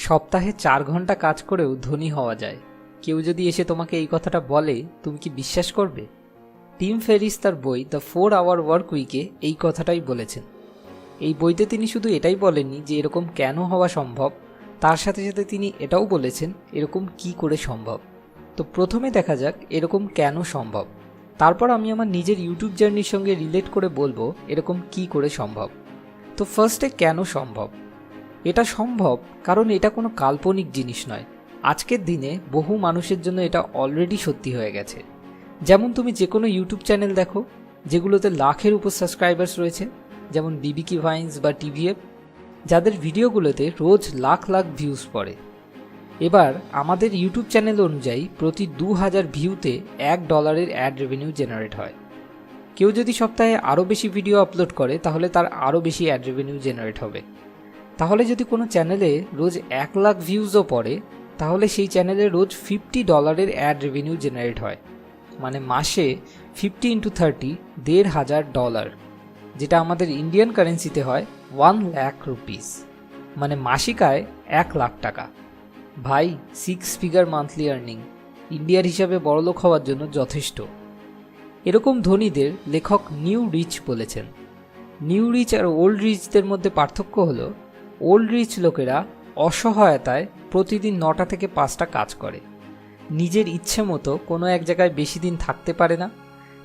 সপ্তাহে 4 ঘন্টা কাজ করেও ধনী হওয়া যায়। কেউ যদি এসে তোমাকে এই কথাটা বলে, তুমি কি বিশ্বাস করবে? টিম ফেরিস তার বই দ্য 4 আওয়ার ওয়ার্ক উইকে এই কথাটাই বলেছেন। এই বইতে তিনি শুধু এটাই বলেননি যে এরকম কেন হওয়া সম্ভব, তার সাথে সাথে তিনি এটাও বলেছেন এরকম কি করে সম্ভব। তো প্রথমে দেখা যাক এরকম কেন সম্ভব, তারপর আমি আমার নিজের ইউটিউব জার্নির সঙ্গে রিলেট করে বলবো এরকম কি করে সম্ভব। তো ফার্স্টে কেন সম্ভব? এটা সম্ভব কারণ এটা কোনো কাল্পনিক জিনিস নয়। আজকের দিনে বহু মানুষের জন্য এটা অলরেডি সত্যি হয়ে গেছে। যেমন তুমি যে কোনো ইউটিউব চ্যানেল দেখো যেগুলোতে লাখের উপর সাবস্ক্রাইবার্স রয়েছে, যেমন বিবিকি ভাইন্স বা টিভিএফ, যাদের ভিডিওগুলোতে রোজ লাখ লাখ ভিউজ পড়ে। এবার আমাদের ইউটিউব চ্যানেল অনুযায়ী প্রতি 2000 ভিউতে $1 অ্যাড রেভিনিউ জেনারেট হয়। কেউ যদি সপ্তাহে আরও বেশি ভিডিও আপলোড করে তাহলে তার আরও বেশি অ্যাড রেভিনিউ জেনারেট হবে। তাহলে যদি কোনো চ্যানেলে রোজ 1 লাখ ভিউজও পড়ে তাহলে সেই চ্যানেলে রোজ $50 অ্যাড রেভিনিউ জেনারেট হয়, মানে মাসে 50 × 30 $1,500, যেটা আমাদের ইন্ডিয়ান কারেন্সিতে হয় 1 লাখ রুপিস, মানে মাসিক আয় 1 লাখ টাকা। ভাই, 6 ফিগার মান্থলি আর্নিং ইন্ডিয়ার হিসাবে বড়লোক হওয়ার জন্য যথেষ্ট। এরকম ধনীদের লেখক নিউ রিচ বলেছেন। নিউ রিচ আর ওল্ড রিচদের মধ্যে পার্থক্য হলো, ওল্ড রিচ লোকেরা অসহায়তায় প্রতিদিন 9টা থেকে 5টা কাজ করে, নিজের ইচ্ছে মতো কোনো এক জায়গায় বেশি দিন থাকতে পারে না,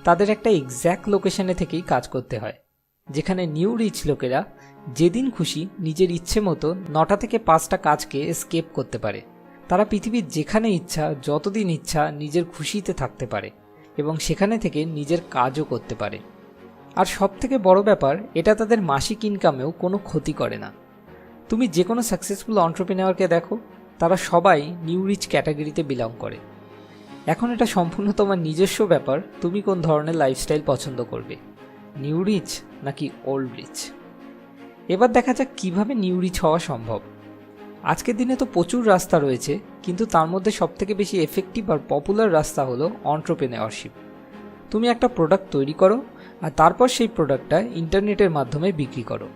তাদের একটা এক্স্যাক্ট লোকেশনে থেকেই কাজ করতে হয়। যেখানে নিউ রিচ লোকেরা যেদিন খুশি নিজের ইচ্ছে মতো 9টা থেকে 5টা কাজকে স্কেপ করতে পারে। তারা পৃথিবীর যেখানে ইচ্ছা যতদিন ইচ্ছা নিজের খুশিতে থাকতে পারে এবং সেখানে থেকে নিজের কাজও করতে পারে। আর সবথেকে বড় ব্যাপার, এটা তাদের মাসিক ইনকামেও কোনো ক্ষতি করে না। তুমি যে কোনো সাকসেসফুল এন্টারপ্রেনিউরকে দেখো, তারা সবাই নিউ রিচ ক্যাটাগরিতে বিলং করে। এখন এটা সম্পূর্ণ তোমার নিজস্ব ব্যাপার, তুমি কোন ধরনের লাইফস্টাইল পছন্দ করবে, নিউ রিচ নাকি ওল্ড রিচ। এবার দেখা যাক কিভাবে নিউ রিচ হওয়া সম্ভব। আজকের দিনে তো প্রচুর রাস্তা রয়েছে, কিন্তু তার মধ্যে সবথেকে বেশি এফেক্টিভ আর পপুলার রাস্তা হলো এন্টারপ্রেনিউরশিপ। তুমি একটা প্রোডাক্ট তৈরি করো আর তারপর সেই প্রোডাক্টটা ইন্টারনেটের মাধ্যমে বিক্রি করো।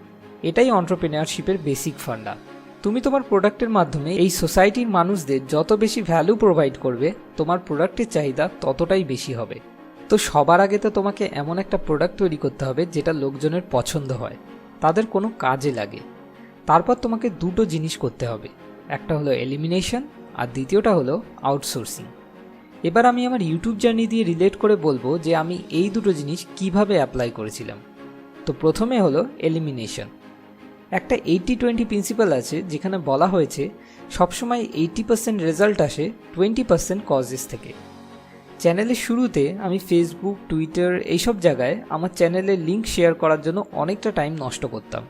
এটাই এন্টারপ্রেনিউরশিপের বেসিক ফান্ডা। তুমি তোমার প্রোডাক্টের মাধ্যমে এই সোসাইটির মানুষদের যত বেশি ভ্যালু প্রোভাইড করবে, তোমার প্রোডাক্টের চাহিদা ততটাই বেশি হবে। তো সবার আগে তো তোমাকে এমন একটা প্রোডাক্ট তৈরি করতে হবে যেটা লোকজনের পছন্দ হয়, তাদের কোনো কাজে লাগে। তারপর তোমাকে দুটো জিনিস করতে হবে, একটা হলো এলিমিনেশন আর দ্বিতীয়টা হলো আউটসোর্সিং। এবার আমি আমার ইউটিউব জার্নি দিয়ে রিলেট করে বলবো যে আমি এই দুটো জিনিস কিভাবে অ্যাপ্লাই করেছিলাম। তো প্রথমে হলো এলিমিনেশন। একটা 80-20 প্রিন্সিপাল আছে, যেখানে বলা হয়েছে সবসময় 80% রেজাল্ট আসে 20% কজেস থেকে। চ্যানেলের শুরুতে আমি ফেসবুক, টুইটার এইসব জায়গায় আমার চ্যানেলের লিঙ্ক শেয়ার করার জন্য অনেকটা টাইম নষ্ট করতাম।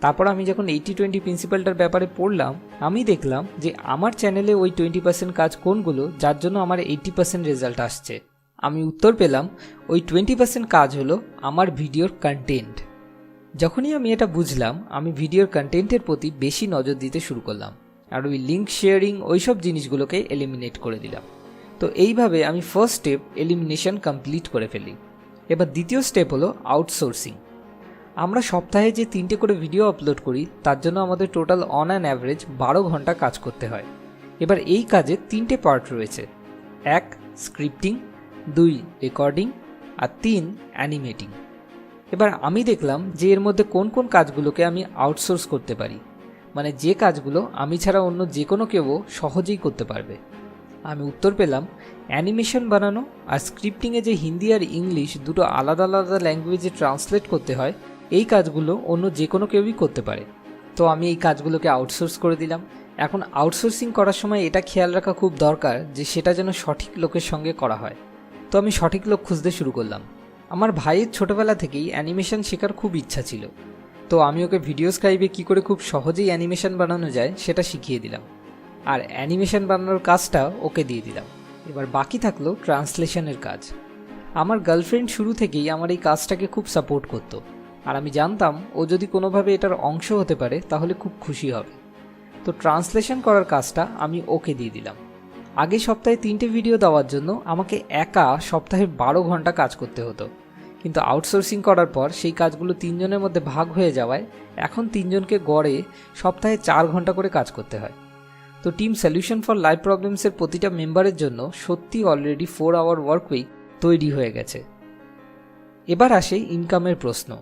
তারপর আমি যখন 80-20 প্রিন্সিপালটার ব্যাপারে পড়লাম, আমি দেখলাম যে আমার চ্যানেলে ওই 20% কাজ কোনগুলো যার জন্য আমার 80% রেজাল্ট আসছে। আমি উত্তর পেলাম ওই 20% কাজ হলো আমার ভিডিওর কন্টেন্ট। যখনই আমি এটা বুঝলাম, আমি ভিডিওর কন্টেন্টের প্রতি বেশি নজর দিতে শুরু করলাম আর ওই লিঙ্ক শেয়ারিং ওইসব জিনিসগুলোকে এলিমিনেট করে দিলাম। তো এইভাবে আমি ফার্স্ট স্টেপ এলিমিনেশন কমপ্লিট করে ফেলি। এবার দ্বিতীয় স্টেপ হলো আউটসোর্সিং। আমরা সপ্তাহে যে 3টে করে ভিডিও আপলোড করি তার জন্য আমাদের টোটাল অন অ্যান অ্যাভারেজ 12 ঘন্টা কাজ করতে হয়। এবার এই কাজে 3টে পার্ট রয়েছে, 1 স্ক্রিপ্টিং, 2 রেকর্ডিং আর 3 অ্যানিমেটিং। এবার আমি দেখলাম যে এর মধ্যে কোন কোন কাজগুলোকে আমি আউটসোর্স করতে পারি, মানে যে কাজগুলো আমি ছাড়া অন্য যে কোনো কেউ সহজেই করতে পারবে। আমি উত্তর পেলাম অ্যানিমেশন বানানো আর স্ক্রিপ্টিংয়ে যে হিন্দি আর ইংলিশ দুটো আলাদা আলাদা ল্যাঙ্গুয়েজে ট্রান্সলেট করতে হয়, এই কাজগুলো অন্য যে কোনো কেউই করতে পারে। তো আমি এই কাজগুলোকে আউটসোর্স করে দিলাম। এখন আউটসোর্সিং করার সময় এটা খেয়াল রাখা খুব দরকার যে সেটা যেন সঠিক লোকের সঙ্গে করা হয়। তো আমি সঠিক লোক খুঁজতে শুরু করলাম। আমার ভাইয়ের ছোটোবেলা থেকেই অ্যানিমেশন শেখার খুব ইচ্ছা ছিল, তো আমি ওকে ভিডিও স্ক্রাইবে কী করে খুব সহজেই অ্যানিমেশন বানানো যায় সেটা শিখিয়ে দিলাম, আর অ্যানিমেশন বানানোর কাজটা ওকে দিয়ে দিলাম। এবার বাকি থাকলো ট্রান্সলেশনের কাজ। আমার গার্লফ্রেন্ড শুরু থেকেই আমার এই কাজটাকে খুব সাপোর্ট করতো, আর আমি জানতাম ও যদি কোনোভাবে এটার অংশ হতে পারে তাহলে খুব খুশি হবে। তো ট্রান্সলেশন করার কাজটা আমি ওকে দিয়ে দিলাম। আগে সপ্তাহে 3টে ভিডিও দেওয়ার জন্য আমাকে একা সপ্তাহে 12 ঘন্টা কাজ করতে হতো, কিন্তু আউটসোর্সিং করার পর সেই কাজগুলো 3 জনের মধ্যে ভাগ হয়ে যাওয়ায় এখন 3 জনকে গড়ে সপ্তাহে 4 ঘন্টা করে কাজ করতে হয়। তো টিম সলিউশন ফর লাইফ প্রবলেমসের প্রতিটা মেম্বারের জন্য সত্যি অলরেডি 4 আওয়ার ওয়ার্ক উইক তৈরি হয়ে গেছে। এবার আসে ইনকামের প্রশ্ন।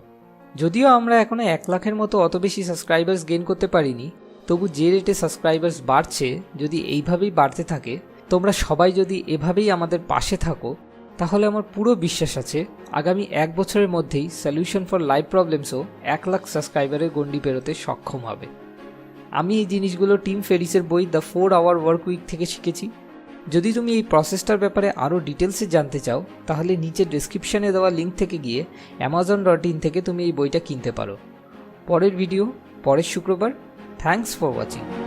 যদিও আমরা এখনো 1 লাখের মতো অত বেশি সাবস্ক্রাইবার্স গেইন করতে পারিনি, তবু যে রেটে সাবস্ক্রাইবার্স বাড়ছে, যদি এইভাবেই বাড়তে থাকে, তোমরা সবাই যদি এভাবেই আমাদের পাশে থাকো, তাহলে আমার পুরো বিশ্বাস আছে আগামী 1 বছরের মধ্যেই সলিউশন ফর লাইফ প্রবলেমসও 1 লাখ সাবস্ক্রাইবারের গণ্ডি পেরোতে সক্ষম হবে। আমি এই জিনিসগুলো টিম ফেরিসের বই দ্য 4 আওয়ার ওয়ার্ক উইক থেকে শিখেছি। যদি তুমি এই প্রসেসটার ব্যাপারে আরও ডিটেলসে জানতে চাও, তাহলে নিচে ডেসক্রিপশানে দেওয়া লিঙ্ক থেকে গিয়ে amazon.in থেকে তুমি এই বইটা কিনতে পারো। পরের ভিডিও পরের শুক্রবার। Thanks for watching.